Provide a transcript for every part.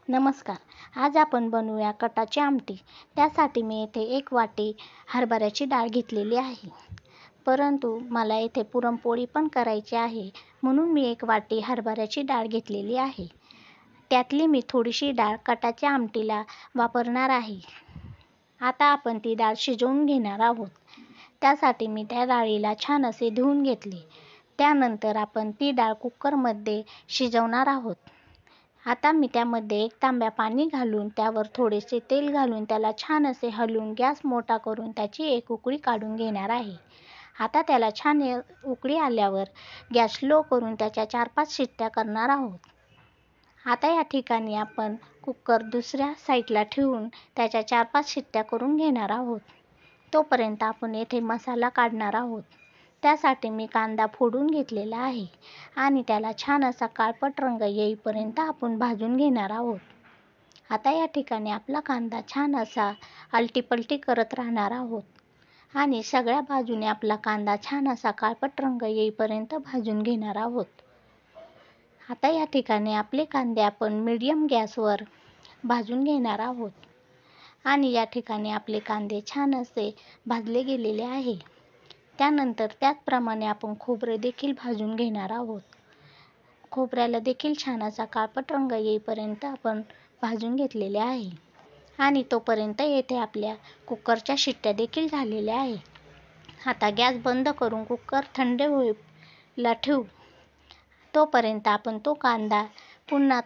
नमस्कार. आज आपण बनवूया कटाची आमटी. त्यासाठी मी येथे 1 वाटी हरभऱ्याची डाळ घेतलेली आहे. परंतु मला येथे पुरणपोळी पण करायची आहे, म्हणून मी 1 वाटी हरभऱ्याची डाळ घेतलेली आहे. त्यातली मी थोडीशी डाळ कटाच्या आमटीला वापरणार आहे. आता आपण ती डाळ शिजवून घेणार आहोत. त्यासाठी मी त्या डाळीला छान असे धुवून घेतले. त्यानंतर आपण ती डाळ कुकरमध्ये शिजवणार आहोत. आता मी त्यामध्ये 1 तांब्या पाणी घालून त्यावर थोडेसे तेल घालून त्याला छान असे हलवून गॅस मोठा करून त्याची 1 उकळी काढून घेणार आहे. आता त्याला छान उकळी आल्यावर गॅस लो करून त्याच्या 4-5 शिट्ट्या करणार आहोत. आता या ठिकाणी आपण कुकर दुसऱ्या साईडला ठेवून त्याच्या 4-5 शिट्ट्या करून घेणार आहोत. तोपर्यंत आपण येथे मसाला काढणार आहोत. त्यासाठी मी कांदा फोडून घेतलेला आहे आणि त्याला छान असा काळपट रंग येईपर्यंत आपण भाजून घेणार आहोत. आता या ठिकाणी आपला कांदा छान असा आलटीपलटी करत राहणार आहोत आणि सगळ्या बाजूने आपला कांदा छान असा काळपट रंग येईपर्यंत भाजून घेणार आहोत. आता या ठिकाणी आपले कांदे आपण मीडियम गॅसवर भाजून घेणार आहोत आणि या ठिकाणी आपले कांदे छान असे भाजले गेलेले आहे. त्यानंतर त्याचप्रमाणे आपण खोबरे देखील भाजून घेणार आहोत. खोबऱ्याला देखील छान असा काळपट रंग येईपर्यंत आपण भाजून घेतलेले आहे आणि तोपर्यंत येथे आपल्या कुकरच्या शिट्ट्या देखील झालेल्या आहे. आता गॅस बंद करून कुकर थंड होईला ठेवू. तोपर्यंत आपण तो कांदा पुन्हा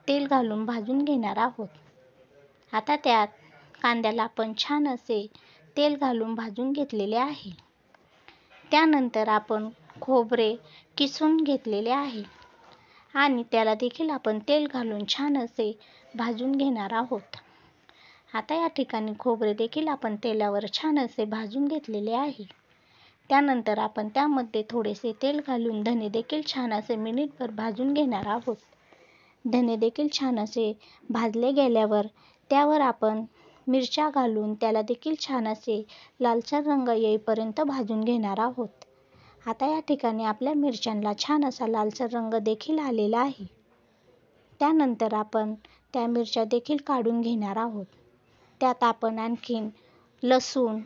तेल घालून भाजून घेणार आहोत. आता त्या कांद्याला आपण छान असे तेल घालून भाजून घेतलेले आहे. त्यानंतर आपण खोबरे किसून घेतलेले आहे आणि त्याला देखील आपण तेल घालून छान असे भाजून घेणार आहोत. आता या ठिकाणी खोबरे देखील आपण तेलावर छान असे भाजून घेतलेले आहे. त्यानंतर आपण त्यामध्ये थोडेसे तेल घालून धने देखील छान असे मिनिटभर भाजून घेणार आहोत. धने देखील छान असे भाजले गेल्यावर त्यावर आपण मिरच्या घालून त्याला देखील छान असे लालसर रंग येईपर्यंत भाजून घेणार आहोत. आता या ठिकाणी आपल्या मिरच्यांना छान असा लालसर रंग देखील आलेला आहे. त्यानंतर आपण त्या मिरच्या देखील काढून घेणार आहोत. त्यात आपण आणखीन लसूण,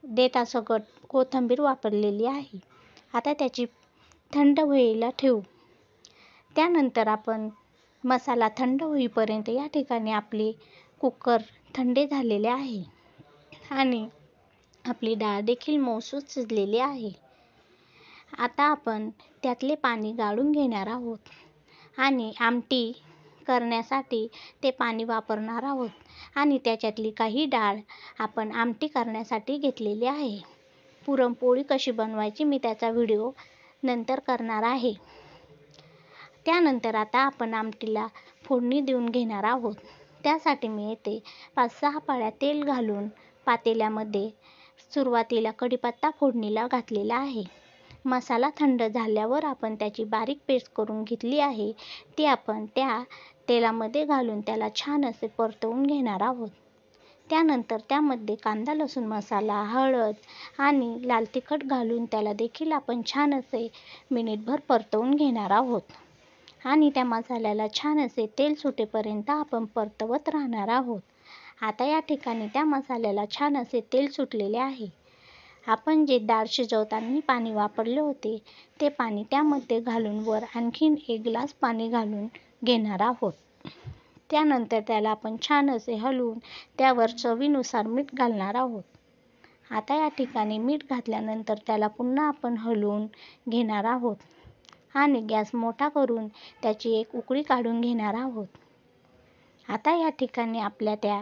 देठासकट कोथिंबीर वापरलेली आहे. आता त्याची थंड व्हायला ठेवू. त्यानंतर आपण मसाला थंड होईपर्यंत या ठिकाणी आपले कुकर थंडे झालेले आहे आणि आपली डाळ देखील मऊसूत शिजलेली आहे. आता आपण त्यातले पाणी गाळून घेणार आहोत आणि आमटी करण्यासाठी ते पाणी वापरणार आहोत आणि त्याच्यातली काही डाळ आपण आमटी करण्यासाठी घेतलेली आहे. पुरणपोळी कशी बनवायची मी त्याचा व्हिडिओ नंतर करणार आहे. त्यानंतर आता आपण आमटीला फोडणी देऊन घेणार आहोत. त्यासाठी मी येथे 5-6 पळ्या तेल घालून पातेल्यामध्ये सुरुवातीला कढीपत्ता फोडणीला घातलेला आहे. मसाला थंड झाल्यावर आपण त्याची बारीक पेस्ट करून घेतली आहे ती आपण त्या तेलामध्ये घालून त्याला छान असे परतवून घेणार आहोत. त्यानंतर त्यामध्ये कांदा लसूण मसाला, हळद आणि लाल तिखट घालून त्याला देखील आपण छान असे मिनिटभर परतवून घेणार आहोत आणि त्या मसाल्याला छान असे तेल सुटेपर्यंत आपण परतवत राहणार आहोत. आता या ठिकाणी त्या मसाल्याला छान असे तेल सुटलेले आहे. आपण जे डाळ शिजवताना पाणी वापरले होते ते पाणी त्यामध्ये घालून वर आणखीन 1 ग्लास पाणी घालून घेणार आहोत. त्यानंतर त्याला आपण छान असे हलवून त्यावर चवीनुसार मीठ घालणार आहोत. आता या ठिकाणी मीठ घातल्यानंतर त्याला पुन्हा आपण हलवून घेणार आहोत आणि गॅस मोठा करून त्याची 1 उकळी काढून घेणार आहोत. आता या ठिकाणी आपल्या त्या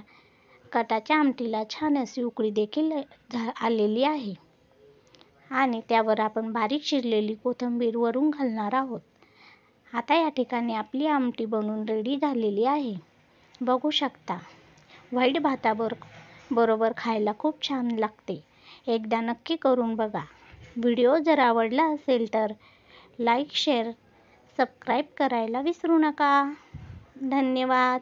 कटाच्या आमटीला छान अशी उकळी देखील आलेली आहे आणि त्यावर आपण बारीक चिरलेली कोथिंबीर वरून घालणार आहोत. आता या ठिकाणी आपली आमटी बनवून रेडी झालेली आहे. बघू शकता. व्हाईट भाताबरोबर खायला खूप छान लागते. एकदा नक्की करून बघा. व्हिडिओ जर आवडला असेल तर लाईक, शेअर, सबस्क्राईब करायला विसरू नका. धन्यवाद.